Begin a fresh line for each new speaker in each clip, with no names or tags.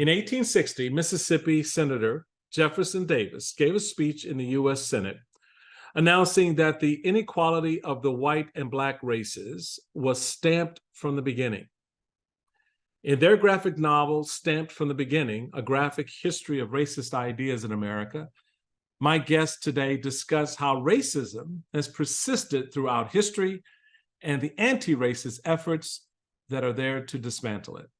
In 1860, Mississippi Senator Jefferson Davis gave a speech in the U.S. Senate announcing that the inequality of the white and black races was stamped from the beginning. In their graphic novel, Stamped from the Beginning, A Graphic History of Racist Ideas in America, my guests today discuss how racism has persisted throughout history and the anti-racist efforts that are there to dismantle it.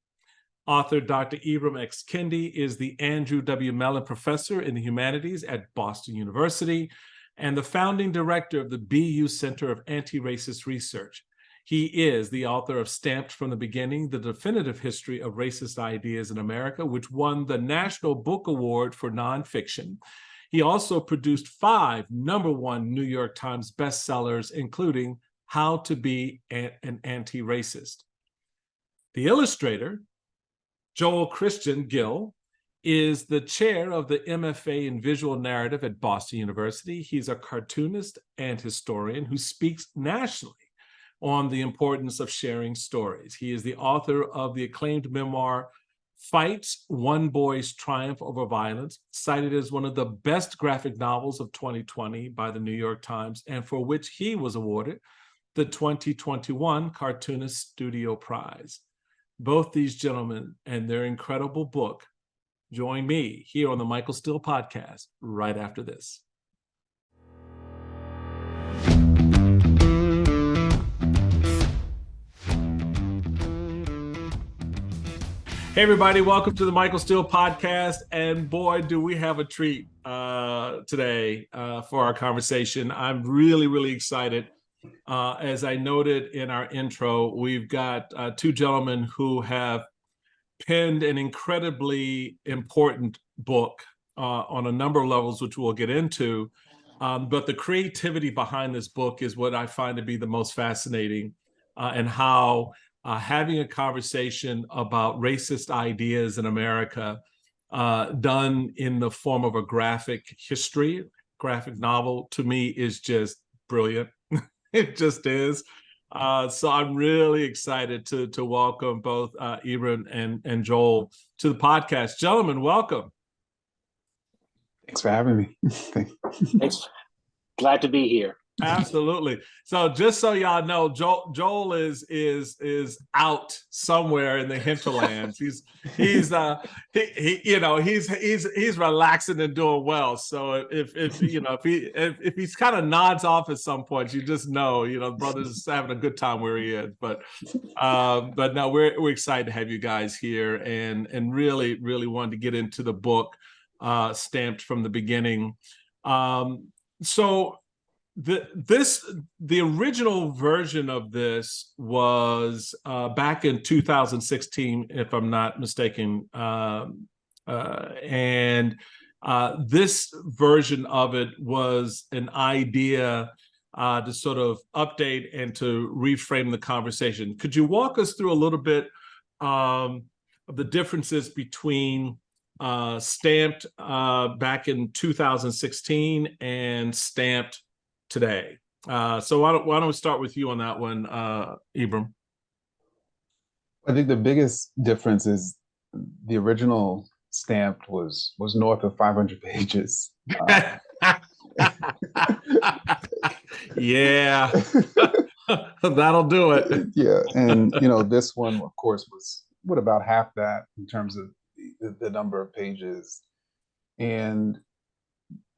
Author Dr. Ibram X. Kendi is the Andrew W. Mellon Professor in the Humanities at Boston University and the founding director of the BU Center of Anti-Racist Research. He is the author of Stamped from the Beginning, The Definitive History of Racist Ideas in America, which won the National Book Award for Nonfiction. He also produced 5 #1 New York Times bestsellers, including How to Be an Anti-Racist. The illustrator, Joel Christian Gill, is the chair of the MFA in Visual Narrative at Boston University. He's a cartoonist and historian who speaks nationally on the importance of sharing stories. He is the author of the acclaimed memoir, Fights, One Boy's Triumph Over Violence, cited as one of the best graphic novels of 2020 by the New York Times, and for which he was awarded the 2021 Cartoonist Studio Prize. Both these gentlemen and their incredible book join me here on the Michael Steele Podcast right after this. Hey, everybody, welcome to the Michael Steele Podcast. And boy, do we have a treat today for our conversation. I'm really, really excited. As I noted in our intro, we've got 2 gentlemen who have penned an incredibly important book on a number of levels, which we'll get into. But the creativity behind this book is what I find to be the most fascinating, and how having a conversation about racist ideas in America done in the form of a graphic history, graphic novel, to me is just brilliant. It just is. So I'm really excited to welcome both Ibram and Joel to the podcast. Gentlemen, welcome.
Thanks for having me.
Thanks. Glad to be here.
Absolutely. So just so y'all know, Joel is out somewhere in the hinterlands. He's relaxing and doing well. So if he's kind of nods off at some point, you just know, the brother's having a good time where he is. But no, we're excited to have you guys here, and really, really wanted to get into the book, Stamped from the Beginning. So the original version of this was back in 2016, if I'm not mistaken, and this version of it was an idea to sort of update and to reframe the conversation. Could you walk us through a little bit of the differences between Stamped back in 2016 and Stamped today? So why don't we start with you on that one, Ibram?
I think the biggest difference is the original Stamped was north of 500 pages.
Yeah, that'll do it.
Yeah, and this one, of course, was about half that in terms of the number of pages. And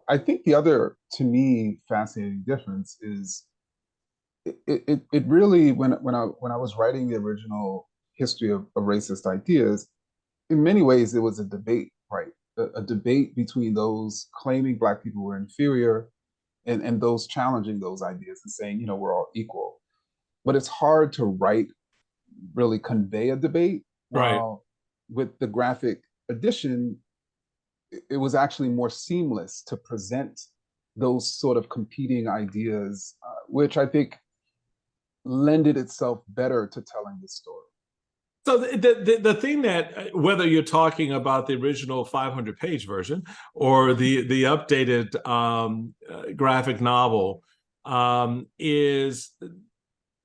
I think the other, to me, fascinating difference is it really, when I was writing the original history of racist ideas, in many ways it was a debate, right? A debate between those claiming Black people were inferior and those challenging those ideas and saying, we're all equal. But it's hard to really convey a debate.
Right.
While with the graphic edition, it was actually more seamless to present those sort of competing ideas, which I think lended itself better to telling the story.
So the thing that, whether you're talking about the original 500-page version or the updated graphic novel, is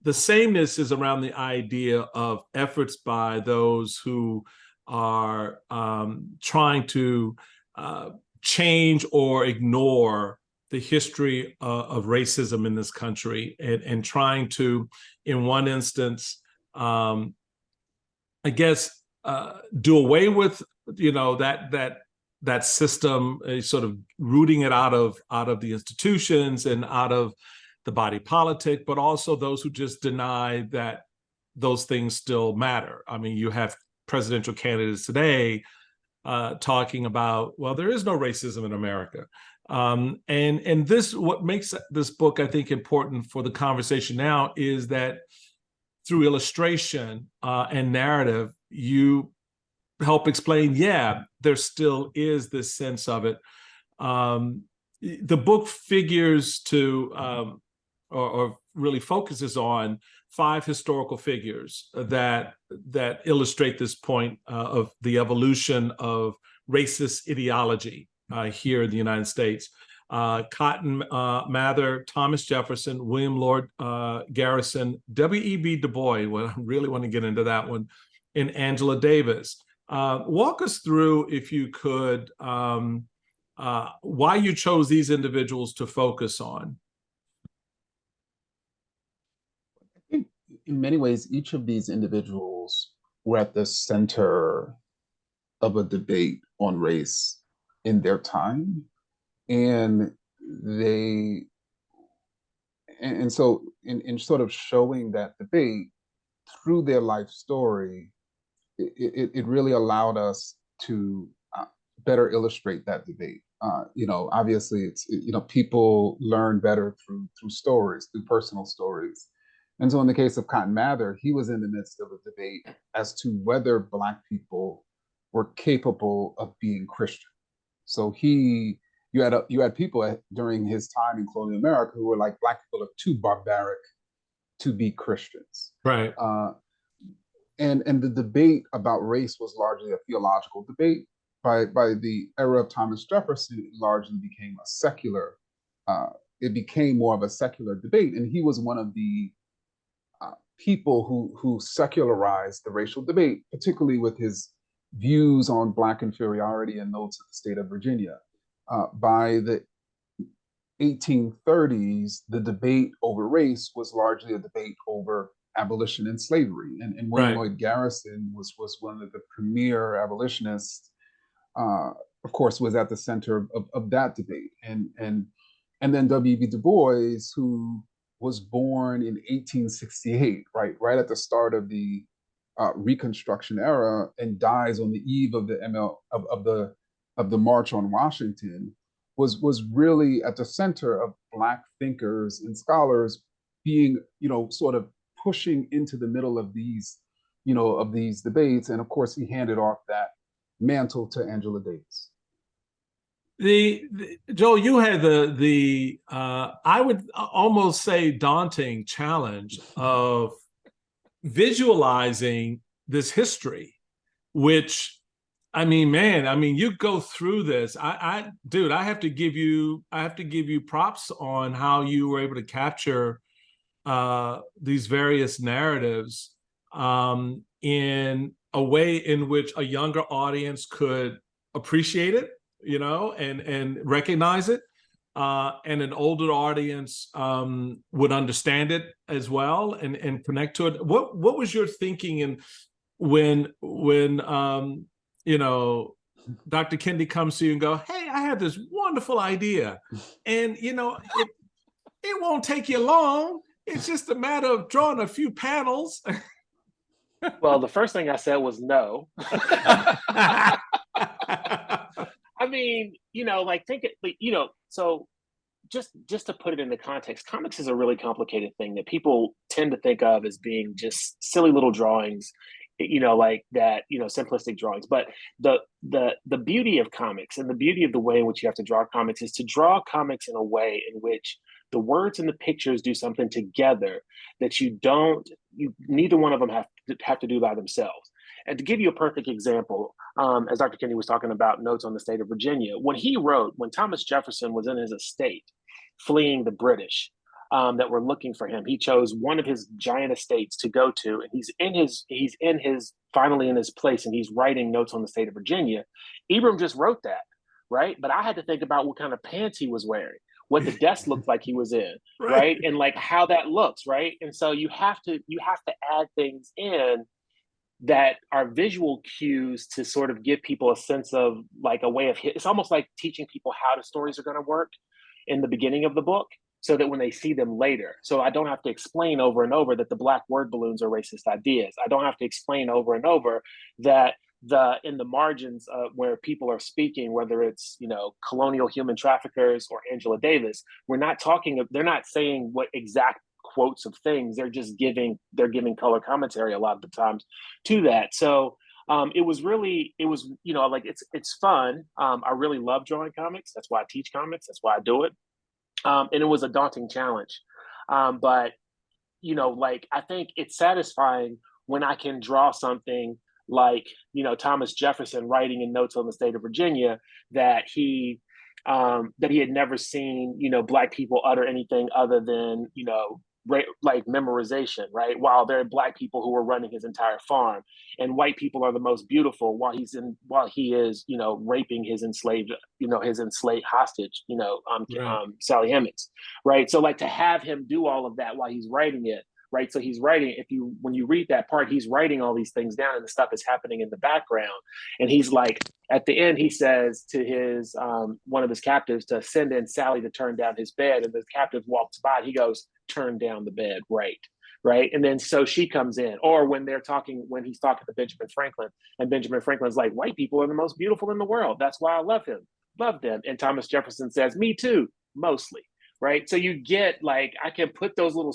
the sameness is around the idea of efforts by those who are trying to change or ignore the history of racism in this country, and trying to, in one instance, I guess, do away with, that system, sort of rooting it out of the institutions and out of the body politic, but also those who just deny that those things still matter. I mean, you have presidential candidates today talking about, well, there is no racism in America. And this, what makes this book, I think, important for the conversation now is that through illustration and narrative, you help explain, yeah, there still is this sense of it. The book figures to, or really focuses on 5 historical figures that illustrate this point of the evolution of racist ideology here in the United States. Cotton Mather, Thomas Jefferson, William Lord Garrison, W.E.B. Du Bois, well, I really want to get into that one, and Angela Davis. Walk us through, if you could, why you chose these individuals to focus on.
In many ways, each of these individuals were at the center of a debate on race in their time. And so in sort of showing that debate through their life story, it really allowed us to better illustrate that debate. Obviously, people learn better through stories, through personal stories. And so in the case of Cotton Mather, he was in the midst of a debate as to whether Black people were capable of being Christian. So you had people during his time in colonial America who were like, Black people are too barbaric to be Christians.
Right.
And the debate about race was largely a theological debate. By the era of Thomas Jefferson, it largely became a secular. It became more of a secular debate, and he was one of the people who secularized the racial debate, particularly with his views on Black inferiority and notes of the state of Virginia. By the 1830s, the debate over race was largely a debate over abolition and slavery. And William Lloyd Garrison was one of the premier abolitionists, of course, was at the center of that debate. And then W.E.B. Du Bois, who was born in 1868, right at the start of the Reconstruction era, and dies on the eve of the March on Washington, was really at the center of Black thinkers and scholars being, sort of pushing into the middle of these debates. And of course, he handed off that mantle to Angela Davis.
Joel, you had the I would almost say daunting challenge of visualizing this history, which, I mean, man, you go through this. Dude, I have to give you props on how you were able to capture these various narratives in a way in which a younger audience could appreciate it, and recognize it, and an older audience would understand it as well and connect to it. What was your thinking, and when Dr. Kendi comes to you and go, hey, I have this wonderful idea, and it won't take you long. It's just a matter of drawing a few panels.
Well, the first thing I said was no. I mean, think it, so just to put it into context, comics is a really complicated thing that people tend to think of as being just silly little drawings, like that, simplistic drawings. But the beauty of comics and the beauty of the way in which you have to draw comics is to draw comics in a way in which the words and the pictures do something together that neither one of them have to do by themselves. And to give you a perfect example, as Dr. Kendi was talking about notes on the state of Virginia, when Thomas Jefferson was in his estate fleeing the British that were looking for him, he chose one of his giant estates to go to, and he's in his finally in his place and he's writing notes on the state of Virginia. Ibram just wrote that, right? But I had to think about what kind of pants he was wearing, what the desk looked like he was in, right? And like how that looks, right? And so you have to add things in that are visual cues to sort of give people a sense of like a way of it's almost like teaching people how the stories are going to work in the beginning of the book, so that when they see them later, so I don't have to explain over and over that the black word balloons are racist ideas. I don't have to explain over and over that in the margins where people are speaking, whether it's, you know, colonial human traffickers or Angela Davis, they're not saying what exact quotes of things. They're giving color commentary a lot of the times to that. So it was, you know, like it's fun. I really love drawing comics. That's why I teach comics. That's why I do it. And it was a daunting challenge. But, you know, like, I think it's satisfying when I can draw something like, you know, Thomas Jefferson writing in Notes on the State of Virginia that he had never seen, you know, Black people utter anything other than, you know, like memorization, right? While there are Black people who are running his entire farm, and white people are the most beautiful while he is, you know, raping his enslaved hostage, you know, Sally Hemings, right? So like to have him do all of that while he's writing it, right? So he's writing, when you read that part, he's writing all these things down and the stuff is happening in the background. And he's like, at the end, he says to his, one of his captives to send in Sally to turn down his bed. And the captive walks by and he goes, turn down the bed, right? And then so she comes in. Or when he's talking to Benjamin Franklin, and Benjamin Franklin's like, white people are the most beautiful in the world. That's why I love them. And Thomas Jefferson says, me too, mostly. Right. So you get, like, I can put those little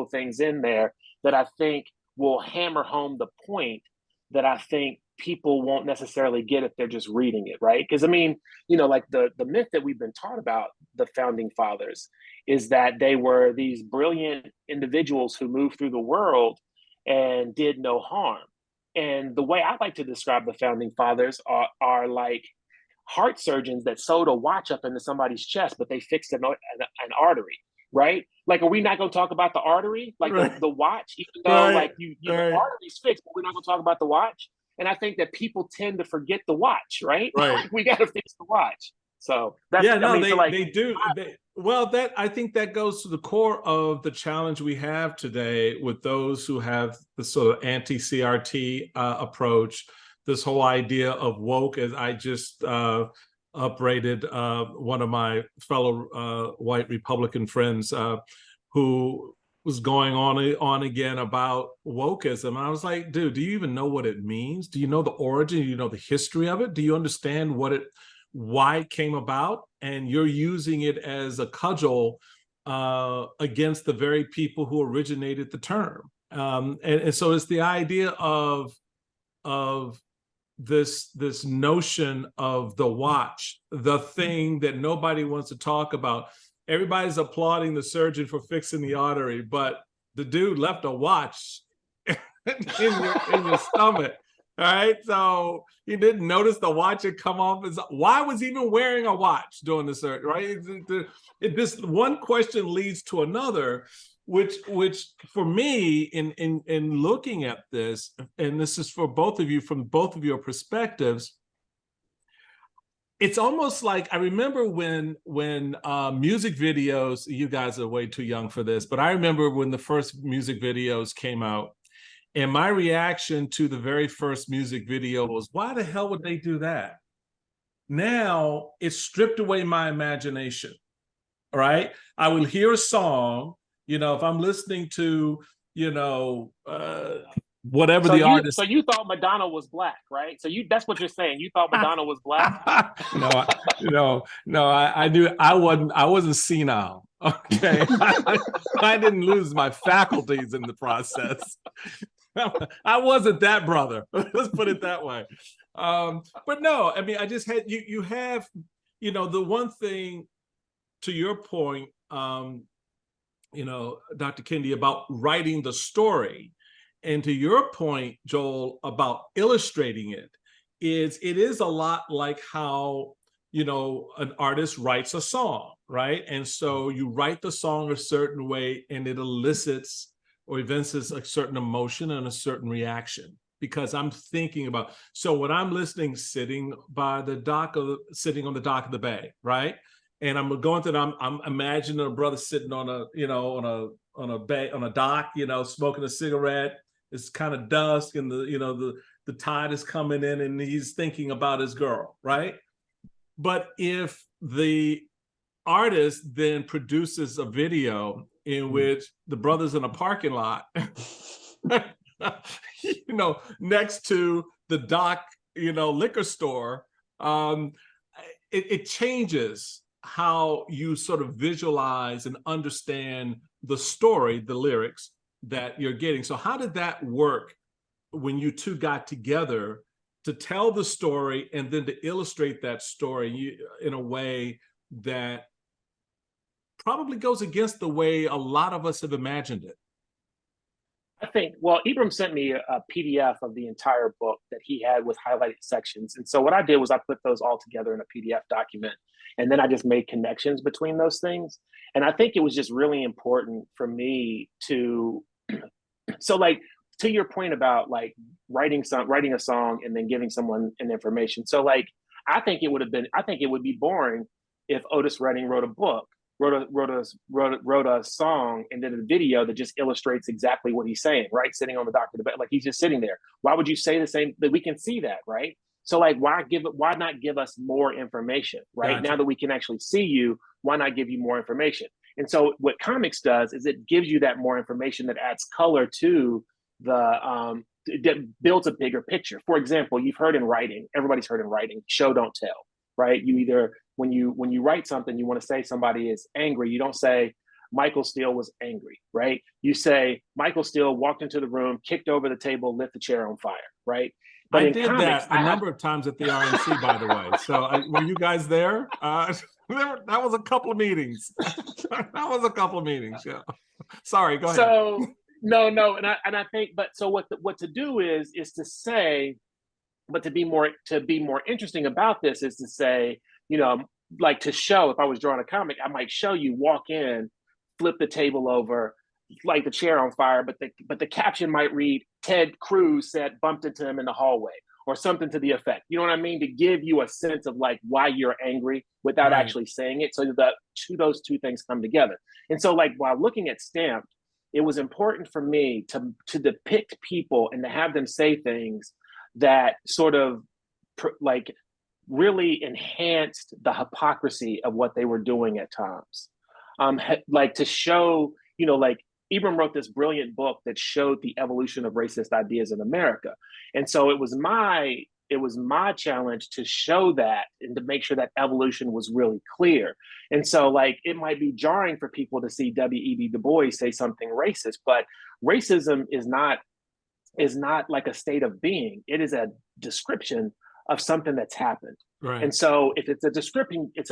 things in there that I think will hammer home the point that I think people won't necessarily get if they're just reading it. Right. Because I mean, you know, like the myth that we've been taught about the founding fathers is that they were these brilliant individuals who moved through the world and did no harm. And the way I like to describe the founding fathers are like heart surgeons that sewed a watch up into somebody's chest, but they fixed an artery, right? Like, are we not going to talk about the artery, like the watch, even though like the artery's fixed, but we're not going to talk about the watch? And I think that people tend to forget the watch, right? Like, we got to fix the watch. So that's,
they do. I think that goes to the core of the challenge we have today with those who have the sort of anti-CRT approach. This whole idea of woke, as I just upbraided one of my fellow white Republican friends who was going on again about wokeism. And I was like, dude, do you even know what it means? Do you know the origin? Do you know the history of it? Do you understand why it came about? And you're using it as a cudgel against the very people who originated the term. And so it's the idea of this notion of the watch, the thing that nobody wants to talk about. Everybody's applauding the surgeon for fixing the artery, but the dude left a watch in your stomach. All right, so he didn't notice the watch had come off. Why was he even wearing a watch during the surgery? Right, this one question leads to another, which for me, in looking at this, and this is for both of you from both of your perspectives, it's almost like I remember when music videos. You guys are way too young for this, but I remember when the first music videos came out. And my reaction to the very first music video was, why the hell would they do that? Now it's stripped away my imagination, all right? I will hear a song, you know, if I'm listening to, you know, whatever the artist.
So you thought Madonna was Black, right? So that's what you're saying. You thought Madonna was Black?
No, I knew I wasn't senile. Okay. I didn't lose my faculties in the process. I wasn't that brother. Let's put it that way. But no, I mean, I just had you have, you know, the one thing to your point, you know, Dr. Kendi, about writing the story, and to your point, Joel, about illustrating it is a lot like how, you know, an artist writes a song, right? And so you write the song a certain way and it elicits or evinces a certain emotion and a certain reaction. because I'm thinking about, so when I'm listening, sitting on the dock of the bay, right? And I'm going through, I'm imagining a brother sitting on a, on a dock, smoking a cigarette. It's kind of dusk, and the tide is coming in, and he's thinking about his girl, right? But if the artist then produces a video in which the brother's in a parking lot, next to the dock, liquor store, it changes how you sort of visualize and understand the story, the lyrics that you're getting. So how did that work when you two got together to tell the story and then to illustrate that story in a way that probably goes against the way a lot of us have imagined it?
I think, well, Ibram sent me a PDF of the entire book that he had with highlighted sections. And so what I did was I put those all together in a PDF document, and then I just made connections between those things. And I think it was just really important for me to, so like, to your point about like writing a song and then giving someone an information. So like, I think it would be boring if Otis Redding wrote a song and did a video that just illustrates exactly what he's saying, right? Sitting on the dock of the bed, like he's just sitting there. Why would you say the same? That we can see that, right? So like, why not give us more information, right?
Gotcha.
Now that we can actually see you, why not give you more information? And so what comics does is it gives you that more information that adds color to that builds a bigger picture. For example, you've heard in writing, everybody's heard in writing, show don't tell, right? You either, when you write something, you want to say somebody is angry, you don't say Michael Steele was angry, right? You say Michael Steele walked into the room, kicked over the table, lit the chair on fire, right? But
I
in
did
comics,
that a number of times at the RNC, by the way. So were you guys there? That was a couple of meetings. That was a couple of meetings. Yeah. Sorry, go ahead.
So no, and I think, but so what to do is to say, but to be more interesting about this is to say, like to show, if I was drawing a comic, I might show you walk in, flip the table over, light the chair on fire, but the caption might read Ted Cruz said bumped into him in the hallway, or something to the effect. You know what I mean? To give you a sense of like why you're angry without
Right.
actually saying it. So that those two things come together. And so like while looking at Stamped, it was important for me to depict people and to have them say things that sort of like really enhanced the hypocrisy of what they were doing at times. Like to show, like Ibram wrote this brilliant book that showed the evolution of racist ideas in America. And so it was my challenge to show that and to make sure that evolution was really clear. And so like, it might be jarring for people to see W.E.B. Du Bois say something racist, but racism is not like a state of being. It is a description of something that's happened.
Right.
And so if it's a description, if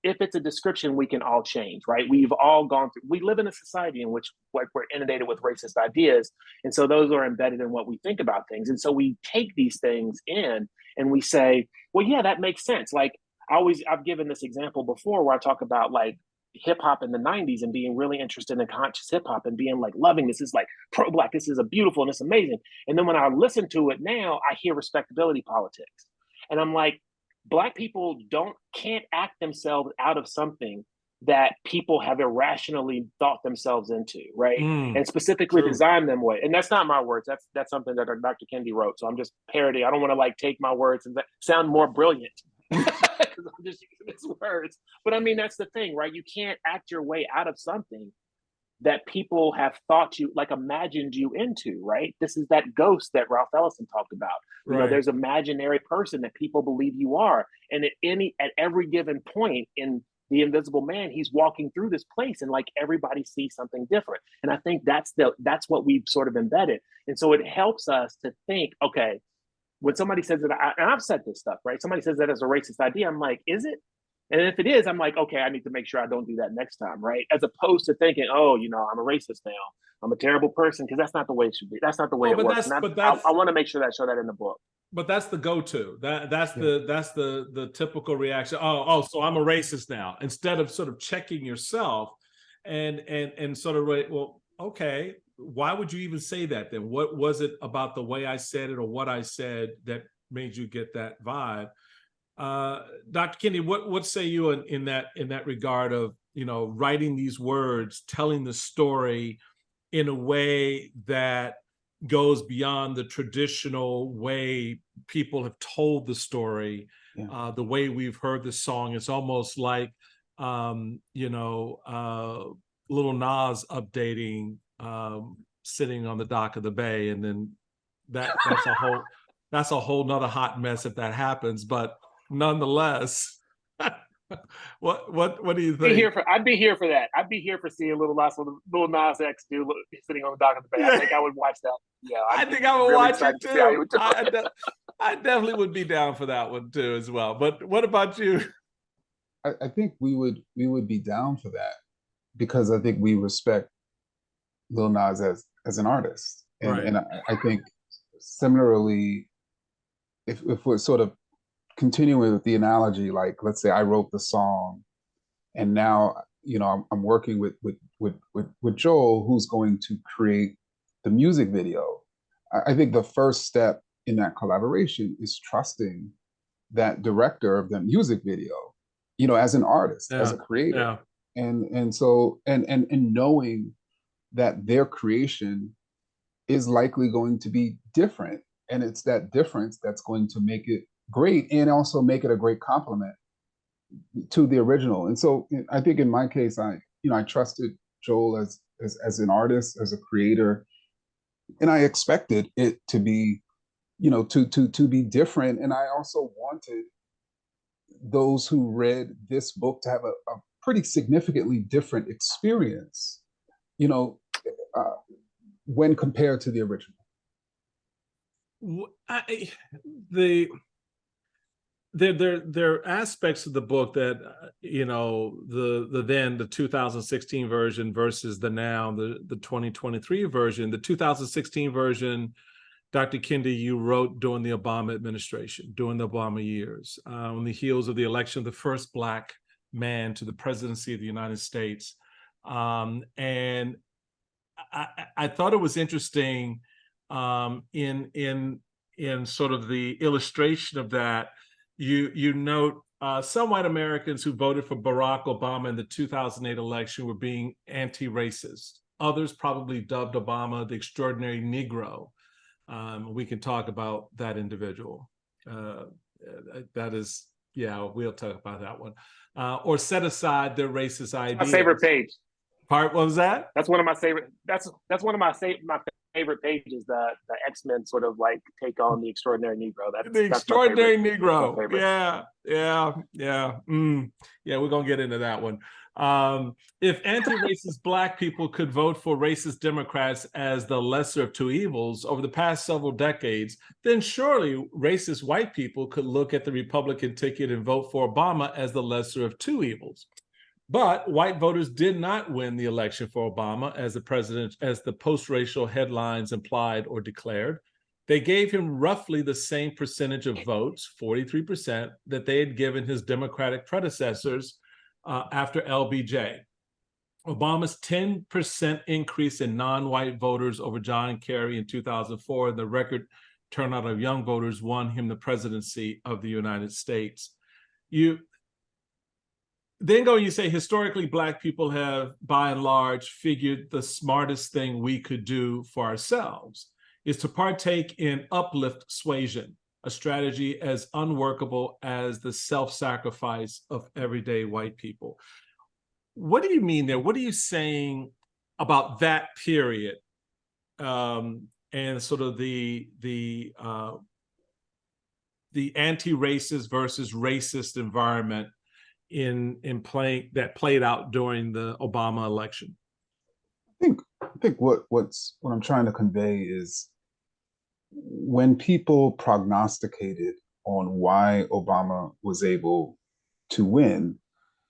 it's a description, we can all change, right? We've all gone through, we live in a society in which we're inundated with racist ideas. And so those are embedded in what we think about things. And so we take these things in and we say, well, yeah, that makes sense. Like I've given this example before where I talk about like hip hop in the 90s and being really interested in conscious hip hop and being like loving this is like pro-black, this is a beautiful and it's amazing. And then when I listen to it now, I hear respectability politics. And I'm like, Black people can't act themselves out of something that people have irrationally thought themselves into, right? And specifically design them away. And that's not my words. That's something that Dr. Kendi wrote. So I'm just parodying. I don't want to like take my words and sound more brilliant because I'm just using his words. But I mean, that's the thing, right? You can't act your way out of something that people have thought you, like imagined you into, right? This is that ghost that Ralph Ellison talked about.
Right.
There's an imaginary person that people believe you are. And at every given point in The Invisible Man, he's walking through this place and like everybody sees something different. And I think that's what we've sort of embedded. And so it helps us to think, okay, when somebody says that, and I've said this stuff, right? Somebody says that as a racist idea, I'm like, is it? And if it is, I'm like, okay, I need to make sure I don't do that next time, right? As opposed to thinking, oh, I'm a racist now. I'm a terrible person, because that's not the way it should be. That's not the way it works. I want to make sure that I show that in the book.
But that's the go-to. That's the typical reaction. Oh, so I'm a racist now. Instead of sort of checking yourself and sort of, well, okay, why would you even say that then? What was it about the way I said it or what I said that made you get that vibe? Dr. Kendi, what say you in that regard of, you know, writing these words, telling the story in a way that goes beyond the traditional way people have told the story,
Yeah.
the way we've heard the song? It's almost like, you know, Little Nas updating, sitting on the dock of the bay, and then that's a whole nother hot mess if that happens. But nonetheless, what do you think?
I'd be here for that. I'd be here for seeing Little Nas X do sitting on the dock of the bay.
Yeah.
I think I would watch that. Yeah,
I think I would watch it too.
Do
I definitely would be down for that one too as well. But what about you?
I think we would be down for that, because I think we respect Lil Nas as an artist, and
Right.
and I think similarly, if we're sort of continuing with the analogy, like let's say I wrote the song, and now I'm working with Joel, who's going to create the music video. I think the first step in that collaboration is trusting that director of the music video, as an artist, as
Yeah.
a creator,
Yeah.
and knowing that their creation is likely going to be different, and it's that difference that's going to make it great and also make it a great compliment to the original. And so I think in my case, I trusted Joel as an artist, as a creator, and I expected it to be, to be different. And I also wanted those who read this book to have a pretty significantly different experience, you know, uh, when compared to the original.
The there are aspects of the book that the 2016 version versus the 2023 version. The 2016 version, Dr. Kendi, you wrote during the Obama administration, during the Obama years, on the heels of the election of the first Black man to the presidency of the United States. And I thought it was interesting, in sort of the illustration of that. You note some white Americans who voted for Barack Obama in the 2008 election were being anti-racist. Others probably dubbed Obama the extraordinary Negro. We can talk about that individual. That is, yeah, we'll talk about that one. Or set aside their racist ideas.
My favorite page.
What was that?
That's one of my favorite. That's one of my favorite pages. The X-Men sort of like take on the extraordinary Negro.
The extraordinary Negro. Yeah. Yeah, we're gonna get into that one. If anti-racist Black people could vote for racist Democrats as the lesser of two evils over the past several decades, then surely racist white people could look at the Republican ticket and vote for Obama as the lesser of two evils. But white voters did not win the election for Obama as the president, as the post-racial headlines implied or declared. They gave him roughly the same percentage of votes, 43%, that they had given his Democratic predecessors after LBJ. Obama's 10% increase in non-white voters over John Kerry in 2004, and the record turnout of young voters won him the presidency of the United States. You say historically Black people have, by and large, figured the smartest thing we could do for ourselves is to partake in uplift suasion, a strategy as unworkable as the self-sacrifice of everyday white people. What do you mean there? What are you saying about that period, and sort of the anti-racist versus racist environment that played out during the Obama election?
I think what I'm trying to convey is, when people prognosticated on why Obama was able to win,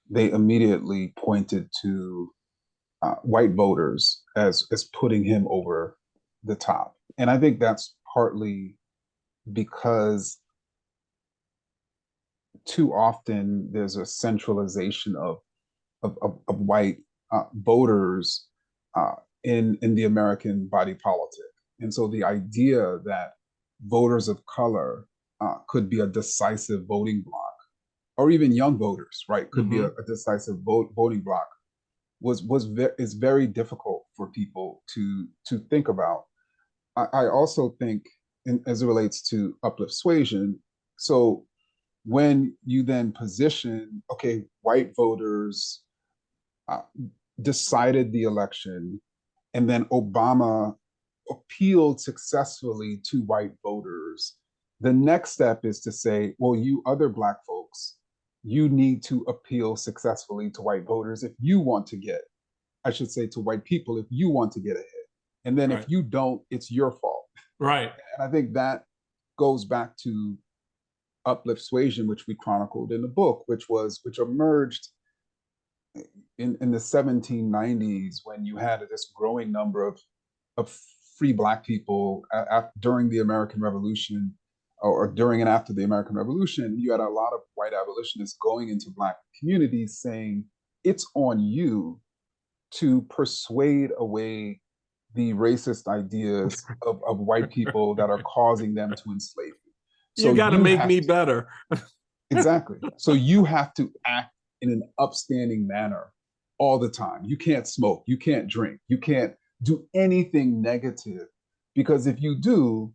they immediately pointed to white voters as putting him over the top. And I think that's partly because too often there's a centralization of white voters in the American body politic. And so the idea that voters of color could be a decisive voting bloc, or even young voters, right, could be a decisive voting bloc, is very difficult for people to think about. I also think, as it relates to uplift suasion, so when you then position, okay, white voters decided the election, and then Obama appealed successfully to white voters, the next step is to say, well, you other Black folks, you need to appeal successfully to white voters if you want to get, I should say to white people, if you want to get ahead. And then if you don't, it's your fault.
Right.
And I think that goes back to uplift suasion, which we chronicled in the book, which emerged in the 1790s, when you had this growing number of free Black people during the American Revolution, or during and after the American Revolution. You had a lot of white abolitionists going into Black communities saying, it's on you to persuade away the racist ideas of white people that are causing them to enslave you.
So you got to make me better.
Exactly. So you have to act in an upstanding manner all the time. You can't smoke, you can't drink, you can't do anything negative, because if you do,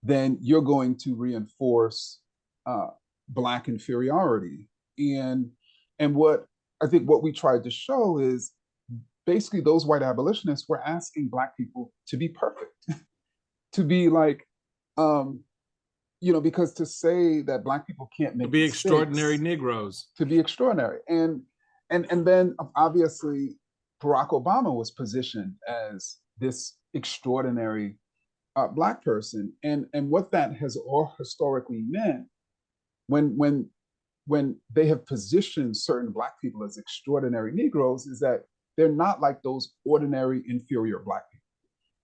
then you're going to reinforce Black inferiority. And what I think what we tried to show is basically those white abolitionists were asking Black people to be perfect, to be like, because to say that Black people can't make
to be
mistakes,
extraordinary Negroes,
to be extraordinary, and then obviously Barack Obama was positioned as this extraordinary Black person, and what that has all historically meant when they have positioned certain Black people as extraordinary Negroes, is that they're not like those ordinary inferior Black people.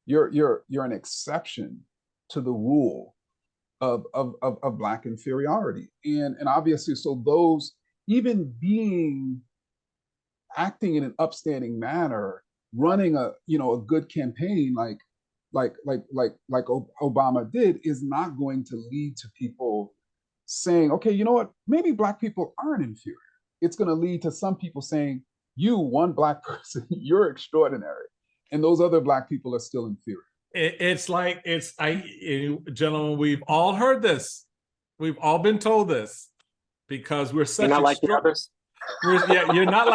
You're an exception to the rule of Black inferiority, and obviously, so those even acting in an upstanding manner, running a good campaign like Obama did, is not going to lead to people saying, okay, you know what, maybe Black people aren't inferior. It's going to lead to some people saying, you, one Black person, you're extraordinary, and those other Black people are still inferior.
Gentlemen, we've all heard this. We've all been told this, because we're such.
You're not like the others.
You're not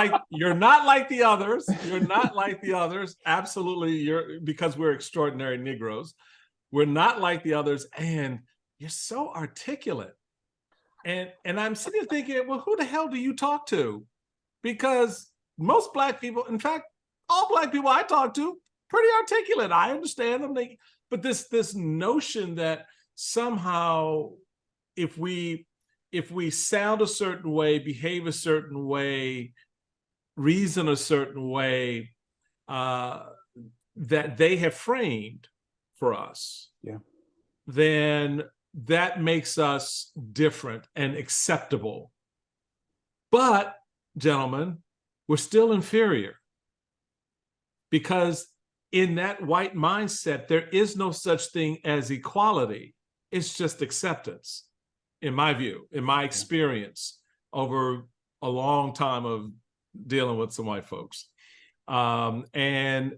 like the others. You're not like the others. Absolutely, because we're extraordinary Negroes. We're not like the others, and you're so articulate. And I'm sitting here thinking, well, who the hell do you talk to? Because most Black people, in fact, all Black people I talk to, pretty articulate. I understand them. But this notion that somehow if we sound a certain way, behave a certain way, reason a certain way, that they have framed for us, then that makes us different and acceptable. But, gentlemen, we're still inferior, because in that white mindset, there is no such thing as equality. It's just acceptance, in my view, in my experience over a long time of dealing with some white folks. And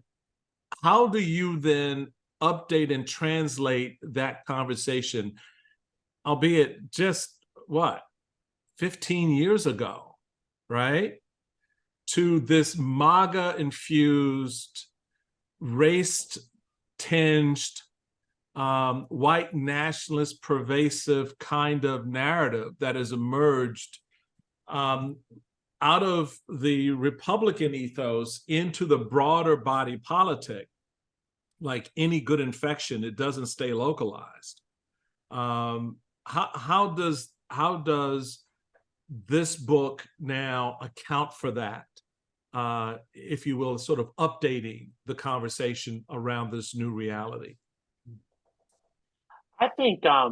how do you then update and translate that conversation, albeit just 15 years ago, right, to this MAGA infused, race tinged, white nationalist pervasive kind of narrative that has emerged out of the Republican ethos into the broader body politic? Like any good infection, it doesn't stay localized. How does this book now account for that, if you will, sort of updating the conversation around this new reality?
I think, I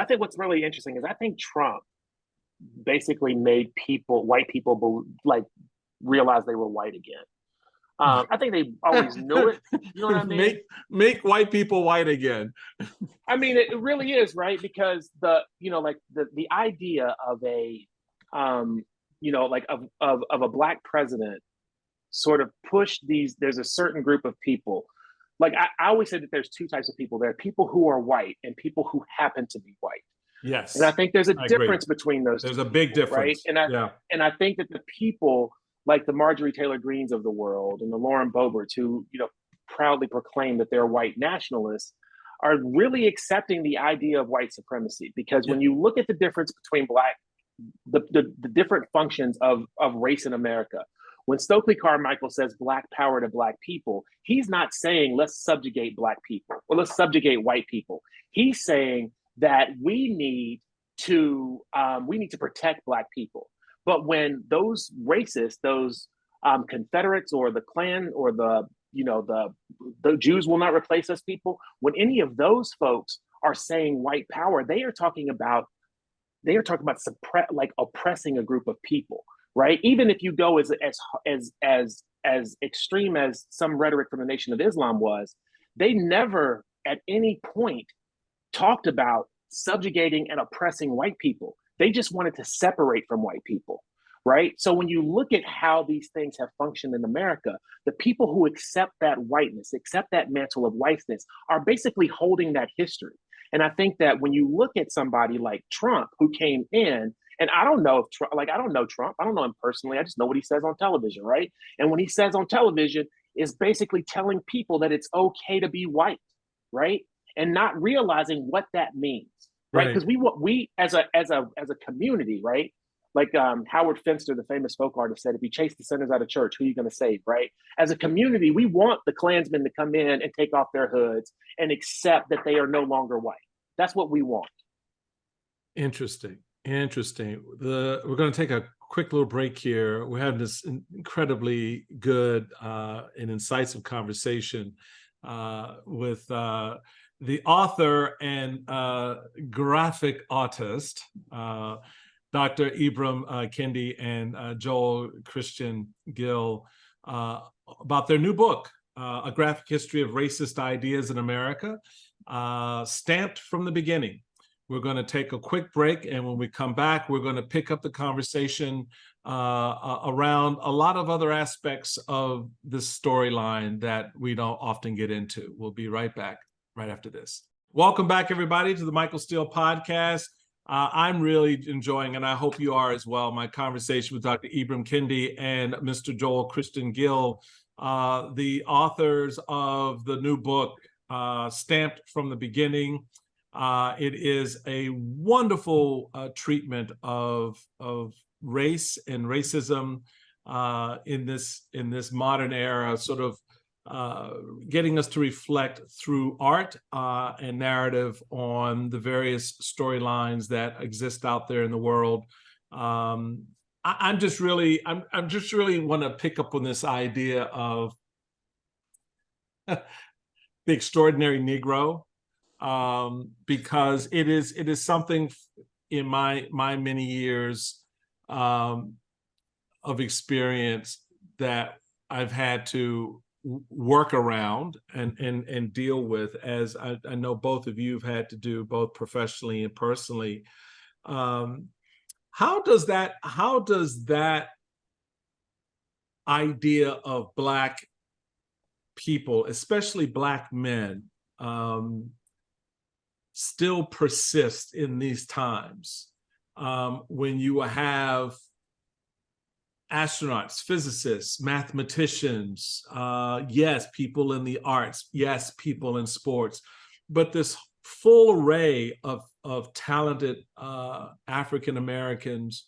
think what's really interesting is I think Trump basically made white people realize they were white again. I think they always knew it. You know what I mean?
Make white people white again.
I mean, it really is, right? Because the idea of a like of a black president sort of pushed these. There's a certain group of people. Like I always say that there's two types of people. There are people who are white and people who happen to be white.
Yes.
And I think there's a
I
difference
agree.
between those.
There's
two
a big
people,
difference.
right? And I think that the people like the Marjorie Taylor Greens of the world and the Lauren Boeberts who, proudly proclaim that they're white nationalists are really accepting the idea of white supremacy. Because when you look at the difference between the different functions of race in America, when Stokely Carmichael says black power to black people, he's not saying let's subjugate black people or let's subjugate white people. He's saying that we need to protect black people. But when those racists, those Confederates or the Klan or the Jews will not replace us people, when any of those folks are saying white power, they are talking about oppressing a group of people, right? Even if you go as extreme as some rhetoric from the Nation of Islam was, they never at any point talked about subjugating and oppressing white people. They just wanted to separate from white people, right? So when you look at how these things have functioned in America, the people who accept that whiteness, accept that mantle of whiteness, are basically holding that history. And I think that when you look at somebody like Trump, who came in, and I don't know if Trump, I don't know Trump, I don't know him personally, I just know what he says on television, right? And when he says on television is basically telling people that it's okay to be white, right? And not realizing what that means, right? Because we as a community, right? Like Howard Finster, the famous folk artist, said, if you chase the sinners out of church, who are you going to save, right? As a community, we want the Klansmen to come in and take off their hoods and accept that they are no longer white. That's what we want.
Interesting. We're going to take a quick little break here. We're having this incredibly good and incisive conversation with the author and graphic artist, Dr. Ibram Kendi and Joel Christian Gill, about their new book, A Graphic History of Racist Ideas in America, stamped from the beginning. We're going to take a quick break, and when we come back, we're going to pick up the conversation around a lot of other aspects of this storyline that we don't often get into. We'll be right back right after this. Welcome back, everybody, to the Michael Steele Podcast. I'm really enjoying, and I hope you are as well, my conversation with Dr. Ibram Kendi and Mr. Joel Christian Gill, the authors of the new book, Stamped from the Beginning. It is a wonderful treatment of race and racism in this modern era, sort of getting us to reflect through art and narrative on the various storylines that exist out there in the world. I'm just really want to pick up on this idea of the extraordinary Negro, because it is something in my many years of experience that I've had to work around and deal with, as I know both of you have had to do, both professionally and personally. How does that idea of Black people, especially Black men, still persist in these times, when you have astronauts, physicists, mathematicians, yes, people in the arts, yes, people in sports, but this full array of talented African Americans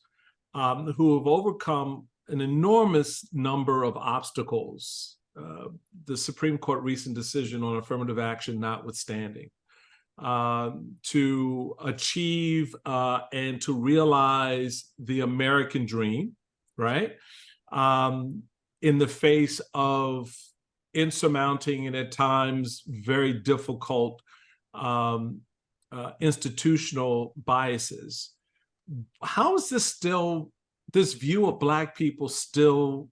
who have overcome an enormous number of obstacles, the Supreme Court recent decision on affirmative action notwithstanding, to achieve and to realize the American dream, right? In the face of insurmounting and at times very difficult institutional biases. How is this view of Black people still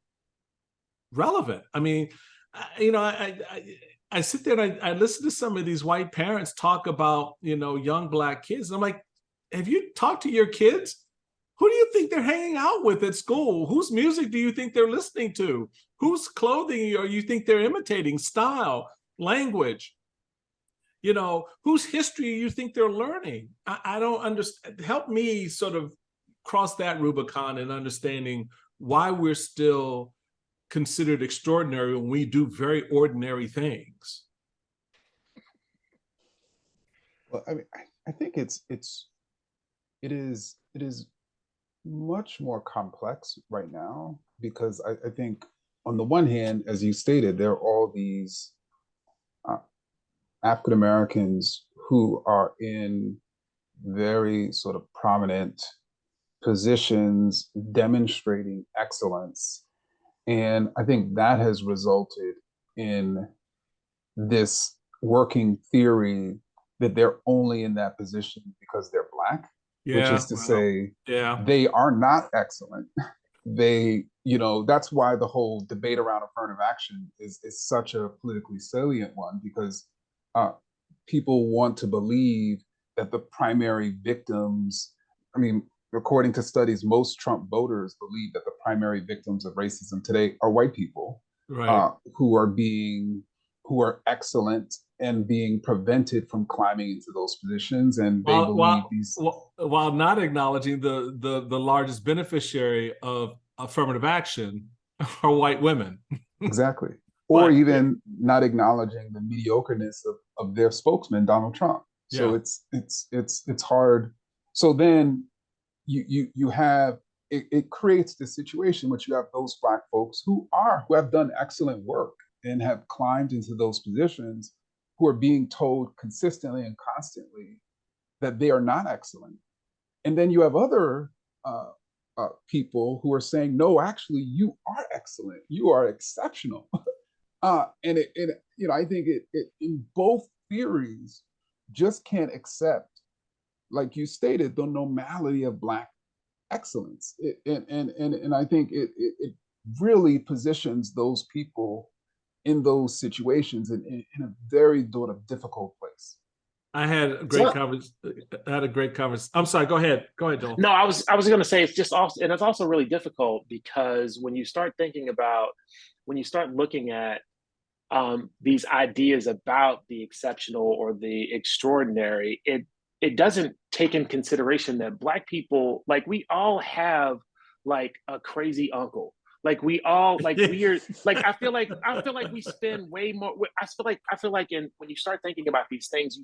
relevant. I mean, I sit there and I listen to some of these white parents talk about, young Black kids. And I'm like, have you talked to your kids? Who do you think they're hanging out with at school? Whose music do you think they're listening to? Whose clothing or you think they're imitating? Style, language, whose history you think they're learning? I don't understand. Help me sort of cross that Rubicon in understanding why we're still considered extraordinary when we do very ordinary things.
Well, I mean, I think it is much more complex right now because I think on the one hand, as you stated, there are all these African Americans who are in very sort of prominent positions demonstrating excellence. And I think that has resulted in this working theory that they're only in that position because they're Black, which is to say, they are not excellent. That's why the whole debate around affirmative action is such a politically salient one, because people want to believe that the primary victims, I mean, according to studies, most Trump voters believe that the primary victims of racism today are white people,
right,
who are excellent and being prevented from climbing into those positions, and they believe these
while not acknowledging the largest beneficiary of affirmative action are white women.
Exactly. Or even not acknowledging the mediocreness of their spokesman, Donald Trump. So it's hard. So then you have it creates this situation which you have those Black folks who have done excellent work and have climbed into those positions, who are being told consistently and constantly that they are not excellent. And then you have other people who are saying, no, actually, you are excellent. You are exceptional. And I think it in both theories just can't accept, like you stated, the normality of Black excellence. And I think it really positions those people in those situations in a very sort of difficult place.
I had a great conversation. I'm sorry. Go ahead, Joel.
No, I was going to say it's also really difficult because when you start looking at these ideas about the exceptional or the extraordinary, it doesn't take in consideration that Black people, like, we all have like a crazy uncle. Like, we all weird. Like, I feel like we spend way more. I feel like when you start thinking about these things,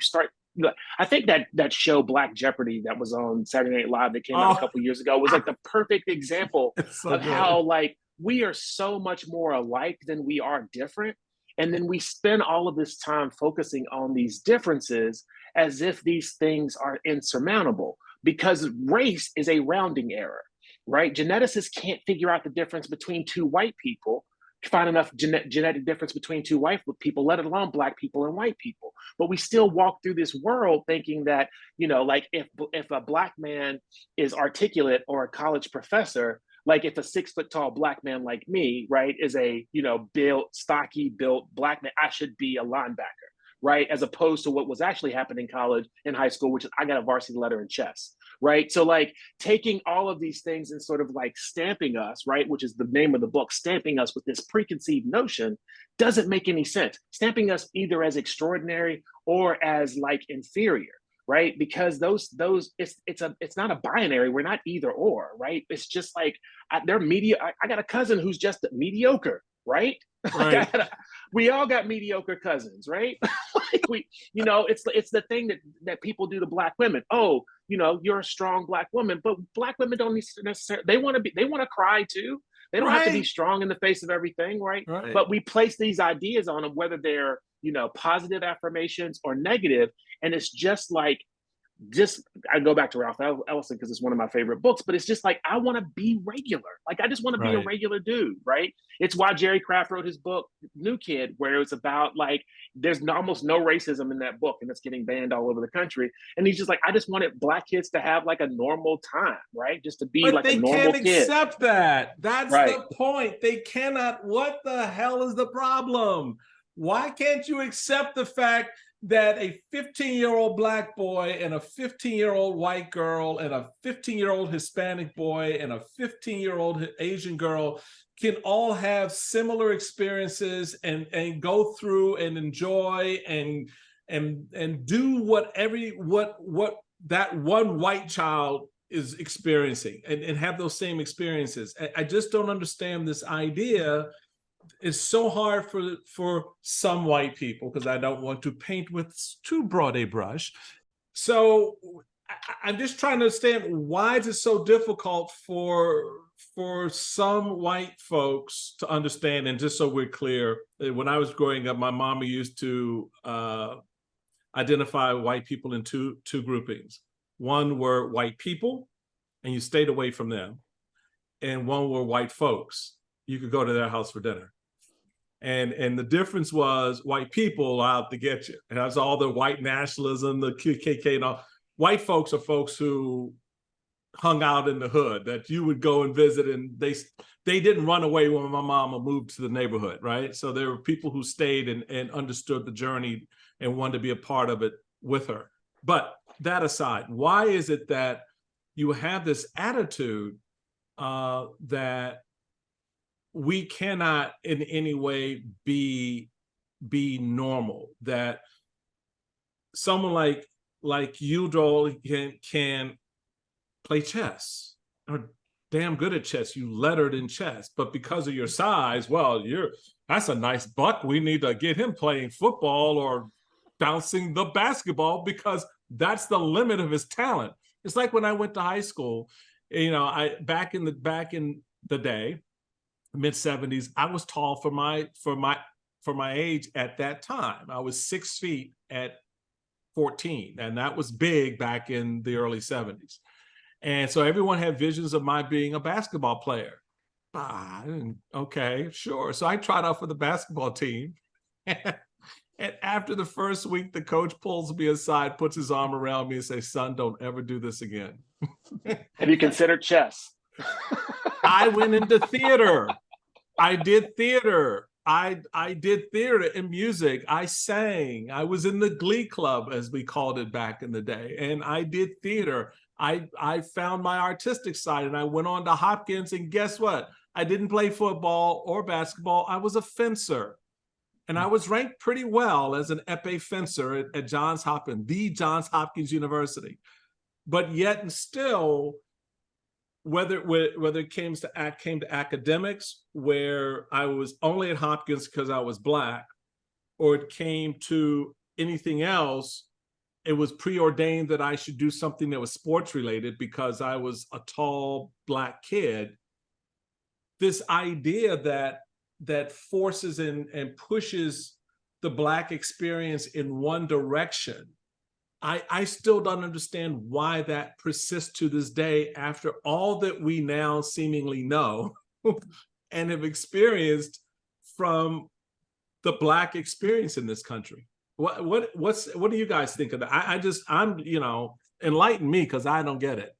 I think that show Black Jeopardy that was on Saturday Night Live that came out a couple years ago was like the perfect example of how like we are so much more alike than we are different. And then we spend all of this time focusing on these differences as if these things are insurmountable, because race is a rounding error, right? Geneticists can't figure out the difference between two white people, find enough genetic difference between two white people, let alone Black people and white people. But we still walk through this world thinking that, like if a Black man is articulate or a college professor, like if a 6 foot tall Black man like me, right, is a, stocky built Black man, I should be a linebacker, right? As opposed to what was actually happening in high school, which is I got a varsity letter in chess, right? So like taking all of these things and sort of like stamping us, right, which is the name of the book, stamping us with this preconceived notion doesn't make any sense. Stamping us either as extraordinary or as like inferior, right? Because it's not a binary. We're not either or, right? It's just like I got a cousin who's just mediocre, right?
Right.
We all got mediocre cousins, right? Like it's the thing that people do to Black women. Oh, you're a strong Black woman, but Black women don't necessarily. They want to cry too. They don't have to be strong in the face of everything, right? But we place these ideas on them, whether they're positive affirmations or negative, and it's just like I go back to Ralph Ellison because it's one of my favorite books, but it's just like, I want to be regular. Like, I just want to be a
Right.
regular dude, right? It's why Jerry Craft wrote his book, New Kid, where it's about like, there's almost no racism in that book and it's getting banned all over the country. And he's just like, I just wanted Black kids to have like a normal time, right? Just to be
But
like a
they
normal
can't
kid.
accept that. That's
Right.
the point. They cannot. What the hell is the problem? Why can't you accept the fact that a 15-year-old Black boy and a 15-year-old white girl and a 15-year-old Hispanic boy and a 15-year-old Asian girl can all have similar experiences and go through and enjoy and do what that one white child is experiencing and have those same experiences? I just don't understand this idea. It's so hard for some white people, because I don't want to paint with too broad a brush. So I'm just trying to understand, why is it so difficult for some white folks to understand? And just so we're clear, when I was growing up, my mama used to identify white people in two groupings. One were white people, and you stayed away from them. And one were white folks. You could go to their house for dinner. And the difference was, white people are out to get you. And that's all the white nationalism, the KKK and all. White folks are folks who hung out in the hood that you would go and visit, and they didn't run away when my mama moved to the neighborhood, right? So there were people who stayed and understood the journey and wanted to be a part of it with her. But that aside, why is it that you have this attitude that we cannot in any way be normal, that someone like you, Joel, can play chess, or damn good at chess, you lettered in chess, but because of your size, well, that's a nice buck, we need to get him playing football or bouncing the basketball, because that's the limit of his talent. It's like when I went to high school, back in the day, mid-70s, I was tall for my age at that time. I was 6 feet at 14, and that was big back in the early 70s. And so everyone had visions of my being a basketball player. Okay, sure. So I tried out for the basketball team. And after the first week, the coach pulls me aside, puts his arm around me and says, "Son, don't ever do this again."
Have you considered chess?
I went into theater. I did theater. I did theater and music. I sang. I was in the Glee Club, as we called it back in the day. And I did theater. I found my artistic side, and I went on to Hopkins. And guess what? I didn't play football or basketball. I was a fencer. And I was ranked pretty well as an epee fencer at Johns Hopkins, the Johns Hopkins University. But yet and still, whether it came to academics, where I was only at Hopkins because I was Black, or it came to anything else, it was preordained that I should do something that was sports related because I was a tall Black kid. This idea that forces and pushes the Black experience in one direction, I still don't understand why that persists to this day, after all that we now seemingly know and have experienced from the Black experience in this country. What do you guys think of that? I'm enlighten me, because I don't get it.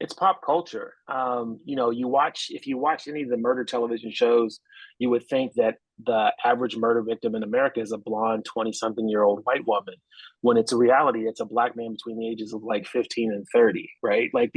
It's pop culture. If you watch any of the murder television shows, you would think that the average murder victim in America is a blonde 20-something-year-old white woman, when it's a reality, it's a Black man between the ages of like 15 and 30, right? Like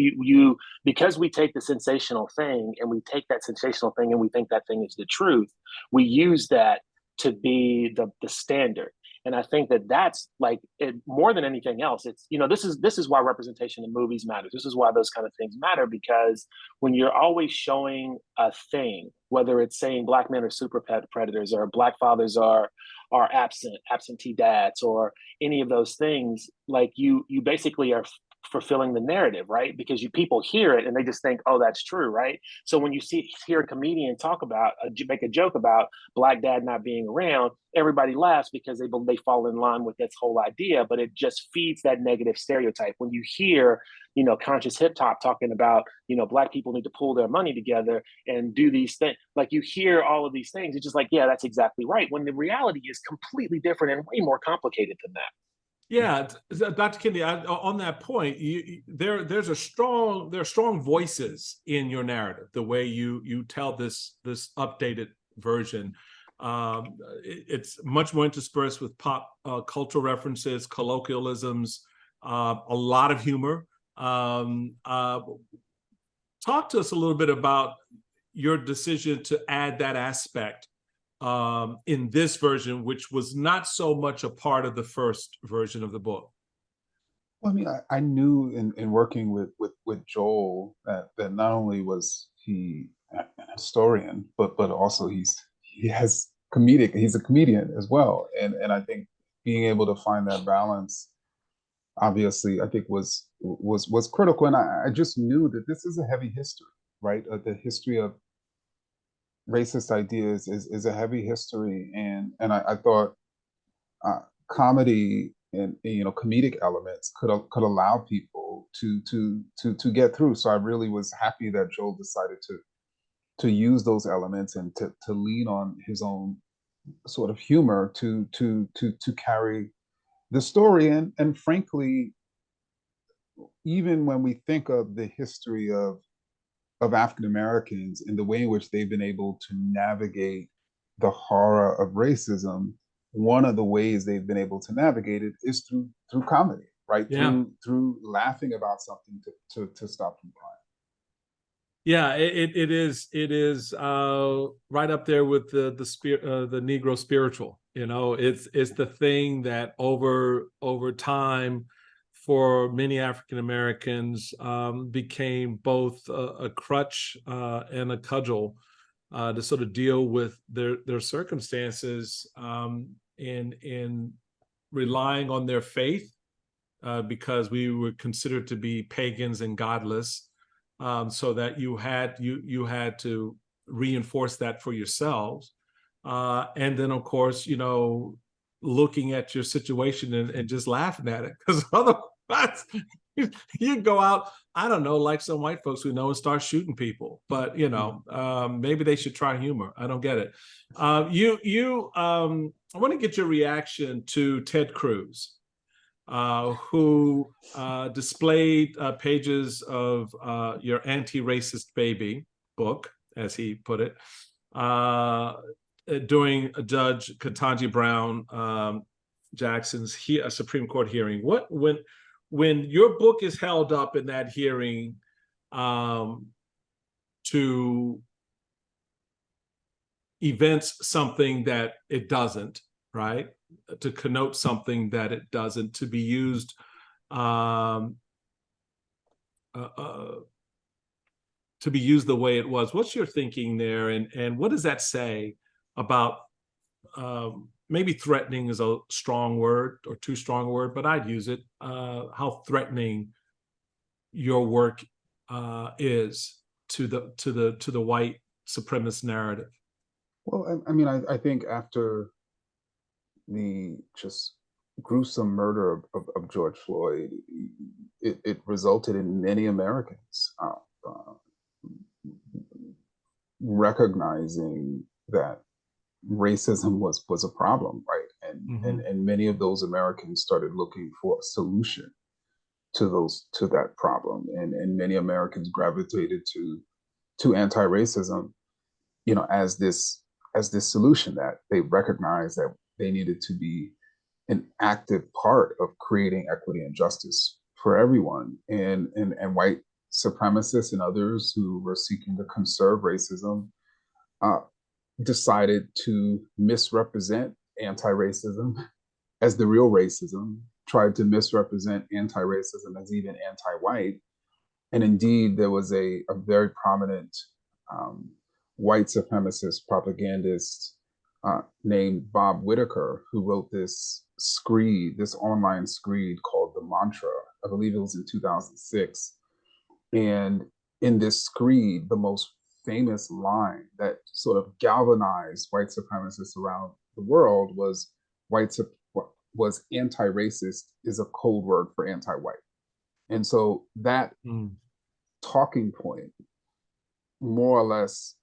because we take the sensational thing and we take that sensational thing and we think that thing is the truth, we use that to be the standard. And I think that that's like it, more than anything else. It's, this is why representation in movies matters. This is why those kind of things matter, because when you're always showing a thing, whether it's saying Black men are super predators, or Black fathers are absentee dads, or any of those things, like you basically are fulfilling the narrative, right? Because people hear it and they just think, oh, that's true, right? So when you hear a comedian talk about, make a joke about Black dad not being around, everybody laughs because they fall in line with this whole idea, but it just feeds that negative stereotype. When you hear, conscious hip hop talking about, Black people need to pull their money together and do these things, like you hear all of these things, it's just like, yeah, that's exactly right. When the reality is completely different and way more complicated than that.
Yeah, Dr. Kendi, on that point, there are strong voices in your narrative. The way you tell this updated version, it's much more interspersed with pop cultural references, colloquialisms, a lot of humor. Talk to us a little bit about your decision to add that aspect in this version, which was not so much a part of the first version of the book.
Well, I mean, I knew in working with Joel that not only was he an historian, but also he's a comedian as well. And I think being able to find that balance, obviously, I think was critical. And I just knew that this is a heavy history, right? The history of racist ideas is a heavy history, and I thought comedy and comedic elements could allow people to get through. So I really was happy that Joel decided to use those elements and to lean on his own sort of humor to carry the story. And frankly, even when we think of the history of African Americans and the way in which they've been able to navigate the horror of racism, one of the ways they've been able to navigate it is through comedy, right?
Yeah.
Through laughing about something to stop them crying.
Yeah, it is right up there with the Negro spiritual. It's the thing that over time, for many African Americans, became both a crutch and a cudgel to sort of deal with their circumstances, in relying on their faith, because we were considered to be pagans and godless, so that you had to reinforce that for yourselves, and then of course, looking at your situation and just laughing at it, because otherwise you go out, I don't know, like some white folks we know, and start shooting people. But maybe they should try humor. I don't get it. I want to get your reaction to Ted Cruz, who displayed pages of your anti-racist baby book, as he put it, during Judge Ketanji Brown Jackson's Supreme Court hearing. When your book is held up in that hearing, to evince something that it doesn't, right? To connote something that it doesn't, to be used the way it was. What's your thinking there, and what does that say about, maybe threatening is a strong word or too strong a word, but I'd use it, how threatening your work is to the white supremacist narrative?
Well, I mean, I think after the just gruesome murder of George Floyd, it resulted in many Americans recognizing that racism was a problem, right? And many of those Americans started looking for a solution to that problem, and many Americans gravitated to anti-racism, as this solution, that they recognized that they needed to be an active part of creating equity and justice for everyone. And white supremacists and others who were seeking to conserve racism decided to misrepresent anti-racism as the real racism, tried to misrepresent anti-racism as even anti-white. And indeed, there was a very prominent white supremacist propagandist named Bob Whitaker, who wrote this online screed called The Mantra I believe it was in 2006. And in this screed, the most famous line that sort of galvanized white supremacists around the world was anti-racist is a code word for anti-white. And so that talking point more or less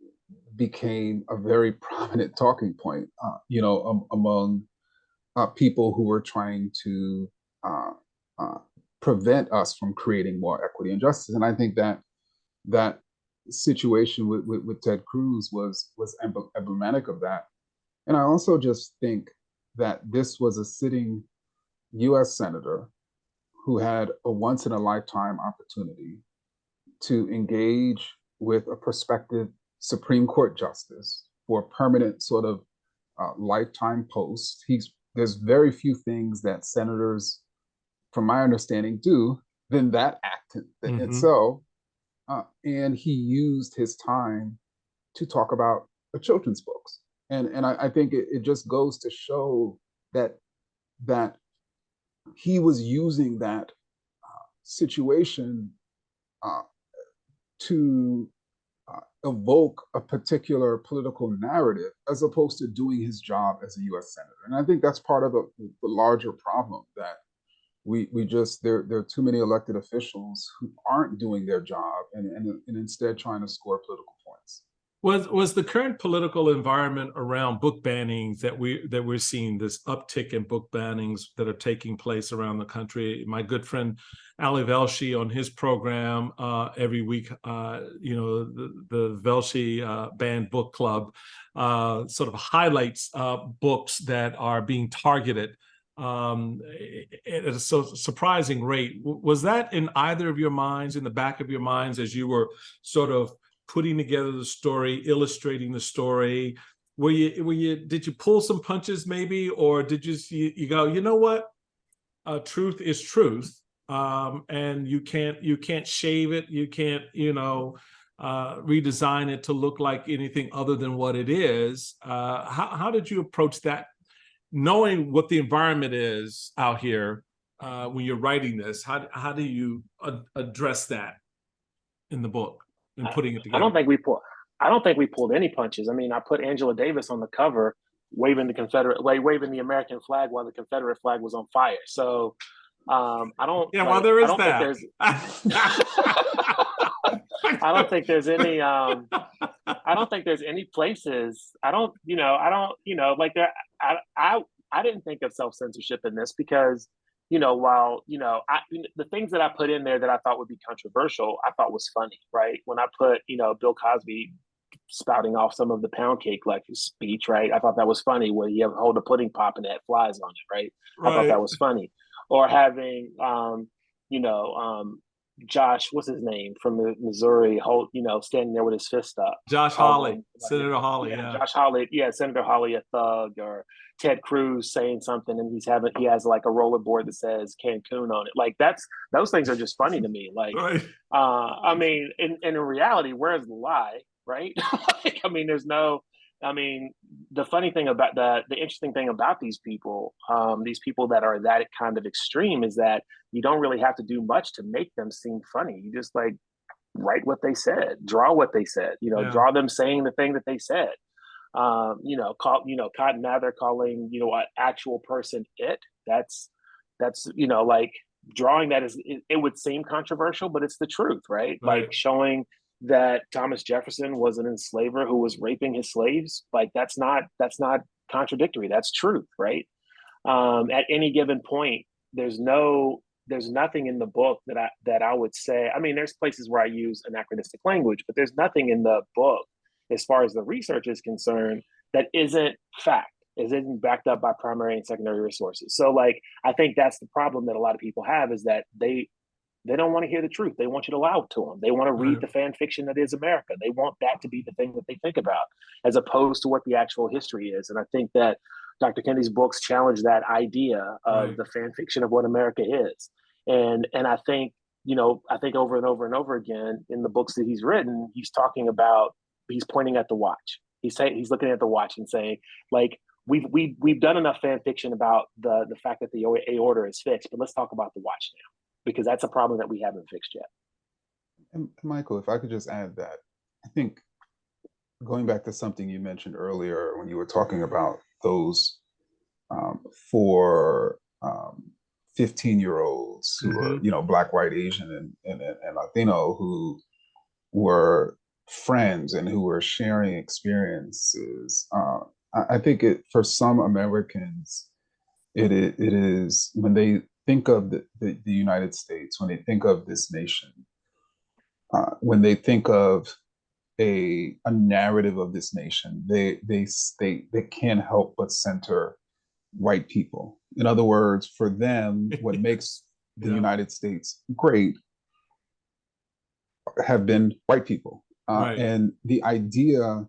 became a very prominent talking point, among people who were trying to prevent us from creating more equity and justice. And I think that situation with Ted Cruz was emblematic of that. And I also just think that this was a sitting U.S. senator who had a once in a lifetime opportunity to engage with a prospective Supreme Court justice for a permanent sort of lifetime post. There's very few things that senators, from my understanding, do than that act itself. And he used his time to talk about the children's books. And I think it just goes to show that he was using that situation to evoke a particular political narrative as opposed to doing his job as a U.S. senator. And I think that's part of the larger problem, that we just, there are too many elected officials who aren't doing their job and instead trying to score political points.
Was the current political environment around book bannings that we're seeing, this uptick in book bannings that are taking place around the country? My good friend Ali Velshi on his program every week, the Velshi Banned Book Club sort of highlights books that are being targeted at a surprising rate. Was that in either of your minds, in the back of your minds, as you were sort of putting together the story, illustrating the story? Did you pull some punches maybe, or did you go, you know what, truth is truth, and you can't shave it, you can't redesign it to look like anything other than what it is? How did you approach that, knowing what the environment is out here when you're writing this? How do you address that in the book and putting it together?
I don't think we pulled any punches. I mean, I put Angela Davis on the cover waving the American flag while the Confederate flag was on fire. So I don't.
Yeah, well, there is that.
I don't think there's any. I don't think there's any places. I didn't think of self-censorship in this because, while, the things that I put in there that I thought would be controversial, I thought was funny, right? When I put, Bill Cosby spouting off some of the pound cake like speech, right? I thought that was funny, where you hold a pudding pop and it had flies on it, right? I thought that was funny. Or having, Josh, what's his name, from Missouri, standing there with his fist up.
Josh Hawley, Senator Hawley, yeah.
Josh Hawley, yeah, Senator Hawley, a thug, or Ted Cruz saying something and he has like a rollerboard that says Cancun on it. Like those things are just funny to me. Like,
right.
I mean, in reality, where's the lie, right? The funny thing about the interesting thing about these people that are that kind of extreme, is that you don't really have to do much to make them seem funny. You just like write what they said, draw what they said, draw them saying the thing that they said. Cotton Mather calling, an actual person it. That's like drawing that it would seem controversial, but it's the truth, right? Like showing that Thomas Jefferson was an enslaver who was raping his slaves. Like that's not contradictory. That's truth, right? At any given point, there's nothing in the book that I would say. I mean, there's places where I use anachronistic language, but there's nothing in the book, as far as the research is concerned, that isn't fact, isn't backed up by primary and secondary resources. So like, I think that's the problem that a lot of people have, is that they don't want to hear the truth. They want you to lie to them. They want to read the fan fiction that is America. They want that to be the thing that they think about, as opposed to what the actual history is. And I think that Dr. Kendi's books challenge that idea of the fan fiction of what America is. And I think, I think over and over and over again in the books that he's written, he's pointing at the watch. He's looking at the watch and saying, like, we've done enough fan fiction about the fact that the aorta is fixed, but let's talk about the watch now. because that's a problem that we haven't fixed yet.
And Michael, if I could just add that, I think going back to something you mentioned earlier when you were talking about those four 15-year-olds who are, you know, Black, white, Asian, and Latino, who were friends and who were sharing experiences. I think for some Americans, it is when they think of the United States, when they think of this nation, when they think of a narrative of this nation, they can't help but center white people. In other words, for them, what makes the United States great have been white people. And the idea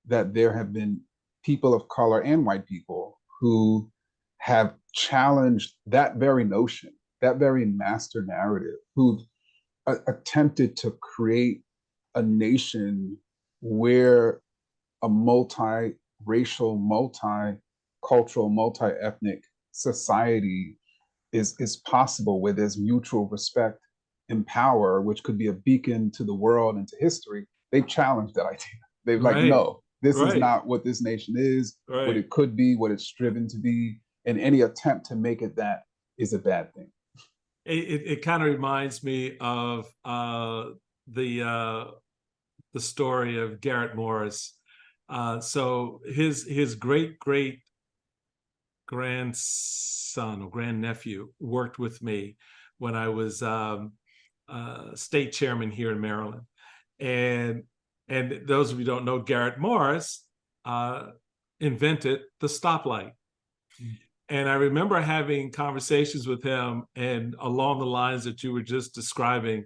that there have been people of color and white people who have challenged that very notion, that very master narrative, who've attempted to create a nation where a multi-racial, multi-cultural, multi-ethnic society is possible, where there's mutual respect and power, which could be a beacon to the world and to history. They've challenged that idea. They've like, no, this is not what this nation is, what it could be, what it's striven to be, and any attempt to make it that is a bad thing.
It kind of reminds me of the story of Garrett Morris. So his great grandson or grandnephew worked with me when I was state chairman here in Maryland. And those of you who don't know, Garrett Morris invented the stoplight. And I remember having conversations with him and along the lines that you were just describing.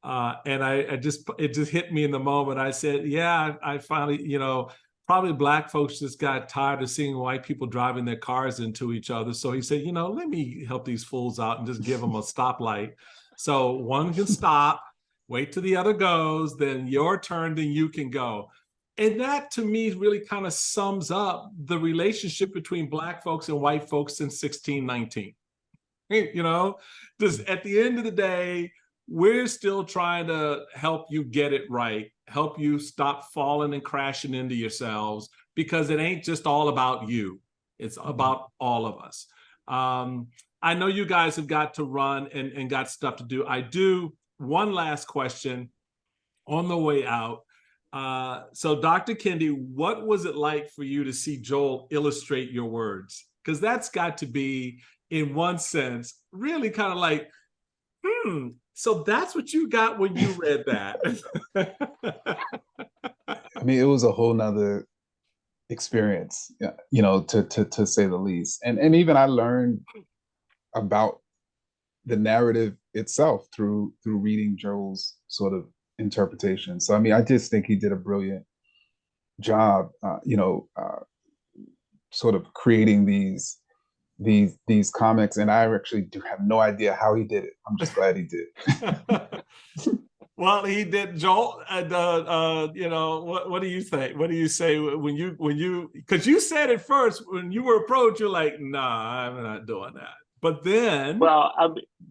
And it just hit me in the moment. I said, yeah, I finally, you know, probably Black folks just got tired of seeing white people driving their cars into each other. So he said, you know, let me help these fools out and just give them a stoplight. So one can stop, wait till the other goes, then your turn, then you can go. And that to me really kind of sums up the relationship between Black folks and white folks since 1619. You know, just at the end of the day, we're still trying to help you get it right, help you stop falling and crashing into yourselves, because it ain't just all about you. It's about all of us. I know you guys have got to run and got stuff to do. I do one last question on the way out. So Dr. Kendi, what was it like for you to see Joel illustrate your words? Because that's got to be, in one sense, really kind of like, so that's what you got when you read that.
I mean, it was a whole nother experience, you know, to say the least. And even I learned about the narrative itself through reading Joel's sort of interpretation. So I mean, I just think he did a brilliant job, you know, sort of creating these comics, and I actually do have no idea how he did it. I'm just glad he did.
Well, he did, Joel. And you know, what do you think? What do you say when you because you said at first when you were approached, you're like, nah, I'm not doing that. But then,
well,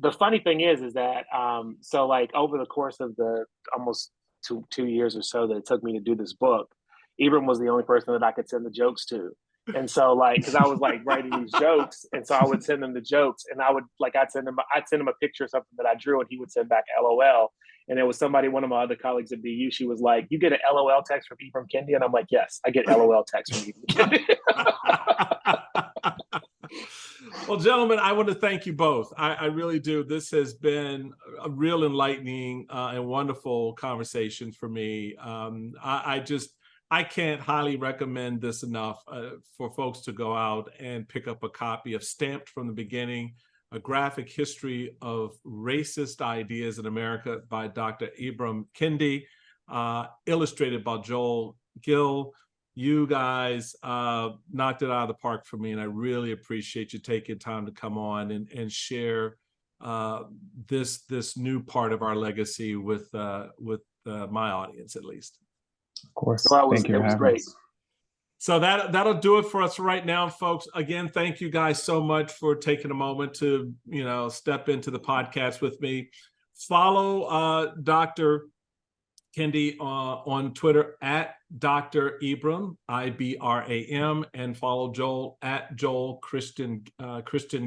the funny thing is that so like over the course of the almost two years or so that it took me to do this book, Ibram was the only person that I could send the jokes to. And so like, cause I was like writing these jokes. And so I would send him the jokes, and I'd send him a picture of something that I drew, and he would send back LOL. And there was one of my other colleagues at BU, she was like, you get an LOL text from Ibram Kendi? And I'm like, yes, I get LOL text from Ibram Kendi.
Well, gentlemen, I want to thank you both. I really do. This has been a real enlightening and wonderful conversation for me. I can't highly recommend this enough for folks to go out and pick up a copy of Stamped from the Beginning, A Graphic History of Racist Ideas in America by Dr. Ibram Kendi, illustrated by Joel Gill. You guys knocked it out of the park for me, and I really appreciate you taking time to come on and share this new part of our legacy with my audience, at least.
Of course.
Well,
Thank you for having us.
So that'll do it for us right now, folks. Again, thank you guys so much for taking a moment to, step into the podcast with me. Follow Dr. Kendi on Twitter at Dr. Ibram, Ibram, and follow Joel at Joel Christian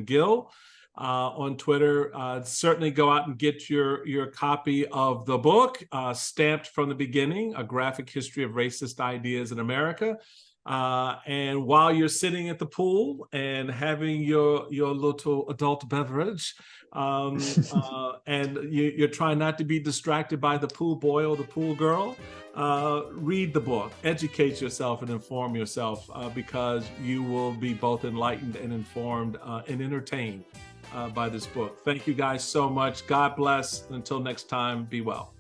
Gill on Twitter. Certainly go out and get your copy of the book, Stamped from the Beginning, A Graphic History of Racist Ideas in America. And while you're sitting at the pool and having your little adult beverage, and you're trying not to be distracted by the pool boy or the pool girl, read the book, educate yourself and inform yourself, because you will be both enlightened and informed and entertained by this book. Thank you guys so much. God bless. Until next time, be well.